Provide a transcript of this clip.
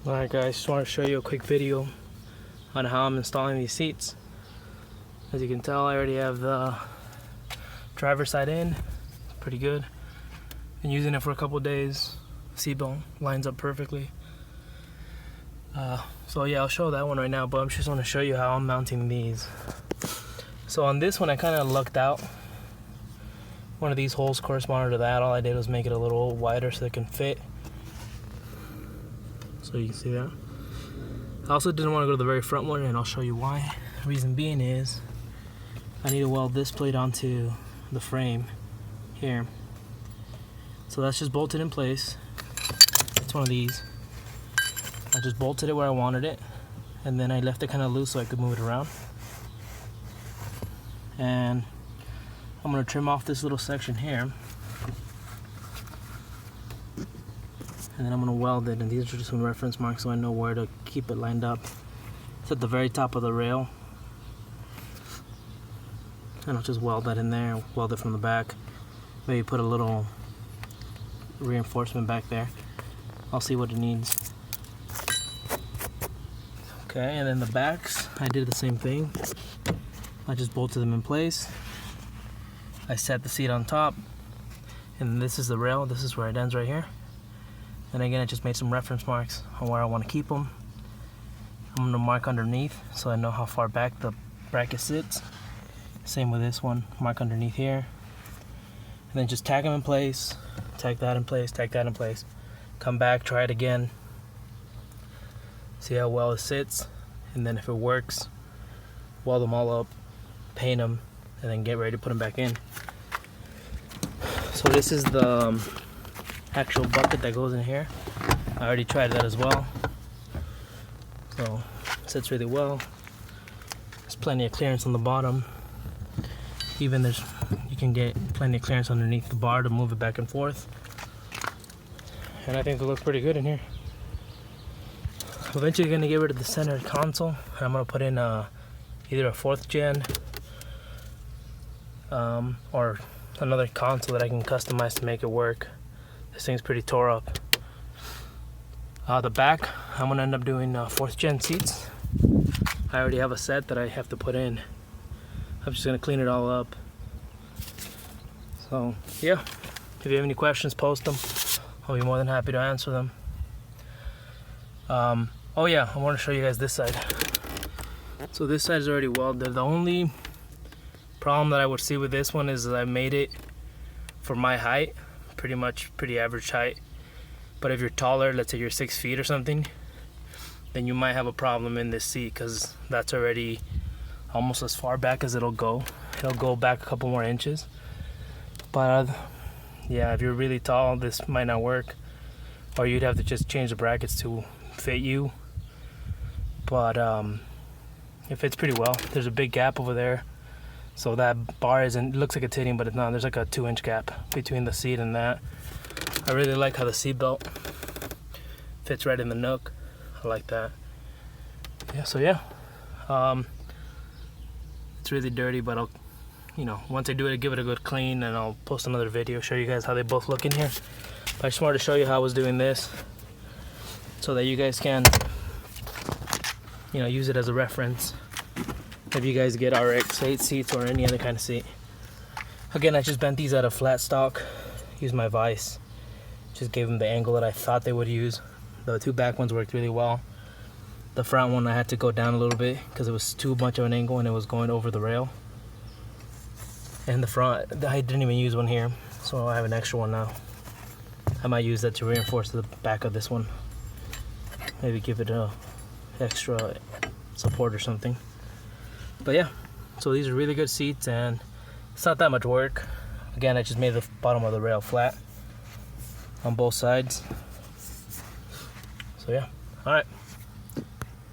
Alright guys, just want to show you a quick video on how I'm installing these seats. As you can tell, I already have the driver's side in. Pretty good. Been using it for a couple days. Seatbelt lines up perfectly. So yeah, I'll show that one right now, but I'm just want to show you how I'm mounting these. So on this one, I kind of lucked out. One of these holes corresponded to that. All I did was make it a little wider so it can fit. So you can see that. I also didn't want to go to the very front one, and I'll show you why. The reason being is I need to weld this plate onto the frame here. So that's just bolted in place. It's one of these. I just bolted it where I wanted it, and then I left it kind of loose so I could move it around. And I'm going to trim off this little section here. And then I'm going to weld it, and these are just some reference marks so I know where to keep it lined up. It's at the very top of the rail. And I'll just weld that in there, weld it from the back. Maybe put a little reinforcement back there. I'll see what it needs. Okay, and then the backs, I did the same thing. I just bolted them in place. I set the seat on top. And this is the rail, this is where it ends right here. And again, I just made some reference marks on where I want to keep them. I'm going to mark underneath so I know how far back the bracket sits. Same with this one, mark underneath here. And then just tag them in place, tag that in place, tag that in place. Come back, try it again. See how well it sits. And then if it works, weld them all up, paint them, and then get ready to put them back in. So this is the actual bucket that goes in here. I already tried that as well. So it sits really well. There's plenty of clearance on the bottom. Even you can get plenty of clearance underneath the bar to move it back and forth. And I think they look pretty good in here. Eventually gonna get rid of the center console, and I'm gonna put in either a 4th gen or another console that I can customize to make it work. This thing's pretty tore up. The back, I'm gonna end up doing 4th gen seats. I already have a set that I have to put in. I'm just gonna clean it all up. So yeah, if you have any questions, post them. I'll be more than happy to answer them. Oh yeah, I want to show you guys this side. So this side is already welded. The only problem that I would see with this one is that I made it for my height. Pretty average height. But if you're taller, let's say you're 6 feet or something, then you might have a problem in this seat, because that's already almost as far back as it'll go. It'll go back a couple more inches. But yeah, if you're really tall, this might not work, or you'd have to just change the brackets to fit you. But it fits pretty well. There's a big gap over there, so that bar looks like it's hitting, but it's not. There's like a 2-inch gap between the seat and that. I really like how the seat belt fits right in the nook. I like that. Yeah, so yeah. It's really dirty, but I'll, once I do it, give it a good clean, and I'll post another video, show you guys how they both look in here. But I just wanted to show you how I was doing this, so that you guys can, use it as a reference if you guys get Rx8 seats or any other kind of seat. Again, I just bent these out of flat stock, used my vise, just gave them the angle that I thought they would use. The 2 back ones worked really well. The front one I had to go down a little bit because it was too much of an angle and it was going over the rail. And the front, I didn't even use one here, so I have an extra one now. I might use that to reinforce the back of this one. Maybe give it a extra support or something. But yeah, so these are really good seats, and it's not that much work. Again, I just made the bottom of the rail flat on both sides. So yeah, all right.